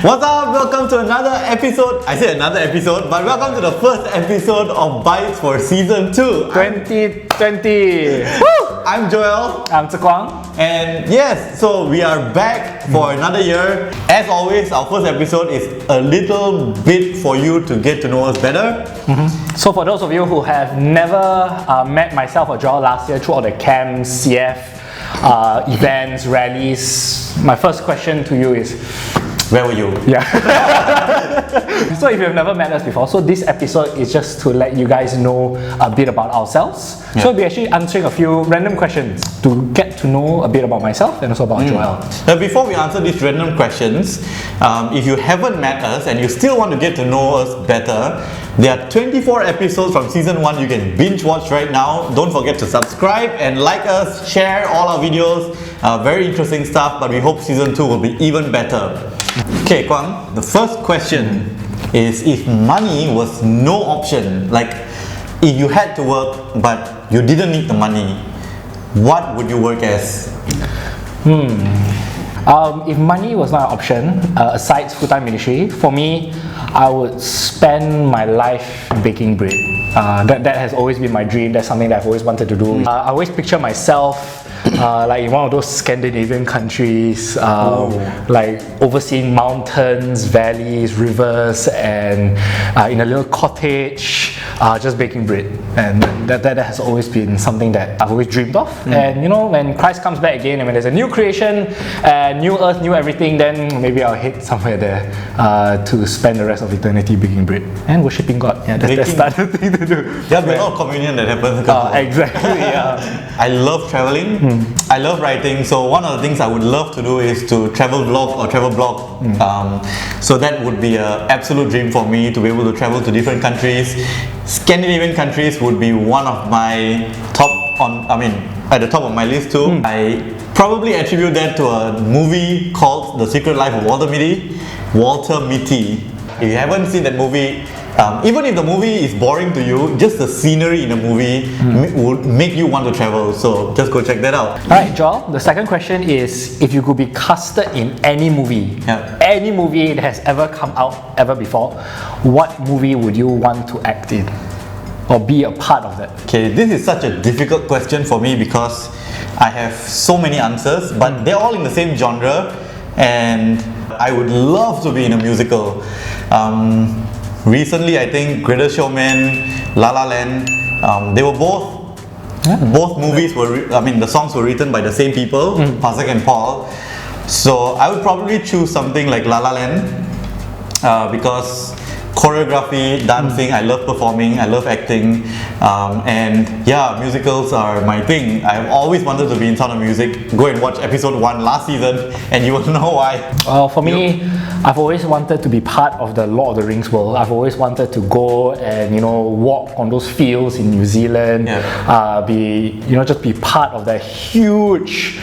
What's up? Welcome to another episode. I said another episode, but welcome to the first episode of Bytes for Season 2. 2020. I'm Joel. I'm Tsekwang. And yes, so we are back for another year. As always, our first episode is a little bit for you to get to know us better. So for those of you who have never met myself or Joel last year through all the camps, CF, events, rallies, my first question to you is, where were you? Yeah. So if you've never met us before, so this episode is just to let you guys know a bit about ourselves. Yeah. So we'll be actually answering a few random questions to get to know a bit about myself and also about Joel. Now before we answer these random questions, if you haven't met us and you still want to get to know us better, there are 24 episodes from Season 1 you can binge watch right now. Don't forget to subscribe and like us, share all our videos. Very interesting stuff, but we hope Season 2 will be even better. Okay, Kwang, the first question is, if money was no option, like if you had to work but you didn't need the money, what would you work as? If money was not an option, aside full-time ministry, for me, I would spend my life baking bread. That has always been my dream. That's something that I've always wanted to do. I always picture myself like in one of those Scandinavian countries, like overseeing mountains, valleys, rivers, and in a little cottage, just baking bread. And that has always been something that I've always dreamed of. And you know, when Christ comes back again, and when there's a new creation, new earth, new everything, then maybe I'll head somewhere there to spend the rest of eternity baking bread and worshipping God. Yeah, that's the thing to do. There'll be a lot of communion that happens. Exactly, yeah. I love traveling. I love writing, so one of the things I would love to do is to travel vlog or travel blog. So that would be an absolute dream for me, to be able to travel to different countries. Scandinavian countries would be one of my at the top of my list too. I probably attribute that to a movie called The Secret Life of Walter Mitty. If you haven't seen that movie, even if the movie is boring to you, just the scenery in the movie would make you want to travel. So just go check that out. Alright, Joel, the second question is, if you could be casted in any movie, any movie that has ever come out ever before, what movie would you want to act in? Or be a part of that? Okay, this is such a difficult question for me because I have so many answers, but they're all in the same genre, and I would love to be in a musical. Recently, I think Greatest Showman, La La Land, they were both movies were, the songs were written by the same people, Pasek and Paul. So I would probably choose something like La La Land because choreography, dancing, I love performing, I love acting, and yeah, musicals are my thing. I've always wanted to be in Sound of Music. Go and watch episode 1 last season and you will know why. Well, for me, I've always wanted to be part of the Lord of the Rings world. I've always wanted to go and walk on those fields in New Zealand, just be part of that huge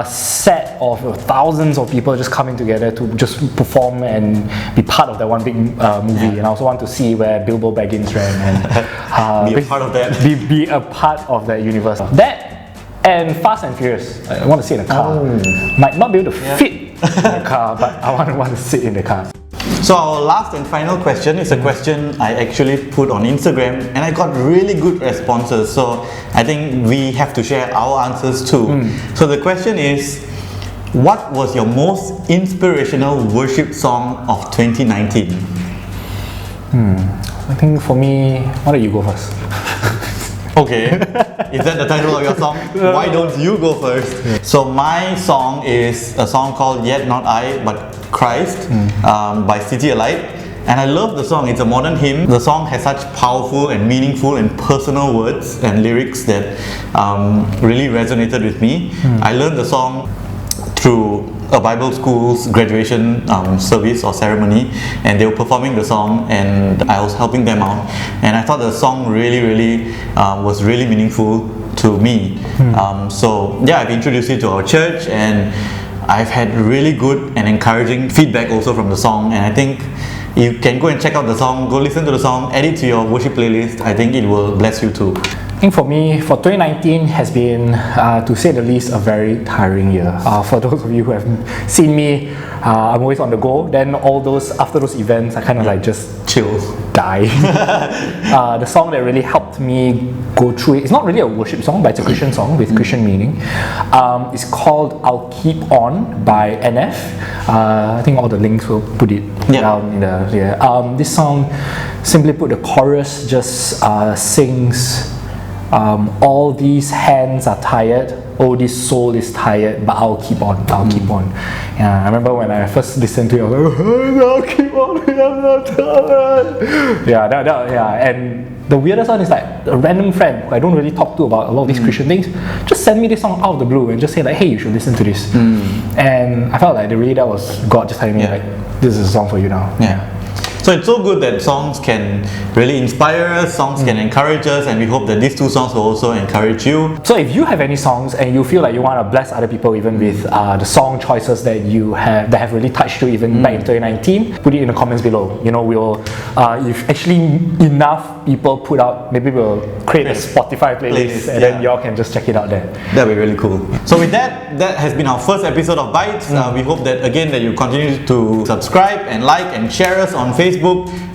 set of thousands of people just coming together to just perform and be part of that one big movie. And I also want to see where Bilbo Baggins ran and be a part of that. Be a part of that universe. That and Fast and Furious. I want to sit in a car. Might not be able to fit in a car, but I want to sit in the car. So our last and final question is a question I actually put on Instagram, and I got really good responses. So I think we have to share our answers too. So the question is, what was your most inspirational worship song of 2019? I think for me, why don't you go first? Okay, is that the title of your song? Why don't you go first? So my song is a song called Yet Not I But Christ by City Alight, and I love the song. It's a modern hymn. The song has such powerful and meaningful and personal words and lyrics that really resonated with me. I learned the song through a Bible school's graduation service or ceremony, and they were performing the song and I was helping them out, and I thought the song really was really meaningful to me. So yeah, I've introduced it to our church and I've had really good and encouraging feedback also from the song, and I think you can go and check out the song, go listen to the song, add it to your worship playlist. I think it will bless you too. I think for me, for 2019 has been, to say the least, a very tiring year. For those of you who have seen me, I'm always on the go. Then after those events, I kind of like just Chill. die. The song that really helped me go through it, it's not really a worship song, but it's a Christian song with Christian meaning. It's called "I'll Keep On" by NF. I think all the links will put it down in the. This song, simply put, the chorus just sings. All these hands are tired, oh this soul is tired, but I'll keep on, I'll keep on. Yeah, I remember when I first listened to it, I was like, I'll keep on, I'm not tired. Yeah, and the weirdest one is like a random friend who I don't really talk to about a lot of these Christian things, just send me this song out of the blue and just say like, hey, you should listen to this. And I felt like that was God just telling me like, this is a song for you now. Yeah. So it's so good that songs can really inspire us, songs can encourage us, and we hope that these two songs will also encourage you. So if you have any songs and you feel like you want to bless other people even with the song choices that you have that have really touched you even back in 2019, put it in the comments below. You know, we'll if actually enough people put out, maybe we'll create a Spotify playlist and then y'all can just check it out there. That'd be really cool. So with that has been our first episode of Bytes. We hope that again that you continue to subscribe and like and share us on Facebook.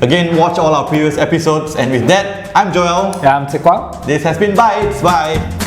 Again, watch all our previous episodes. And with that, I'm Joel. Yeah, I'm Tse Kwang. This has been Bytes. Bye.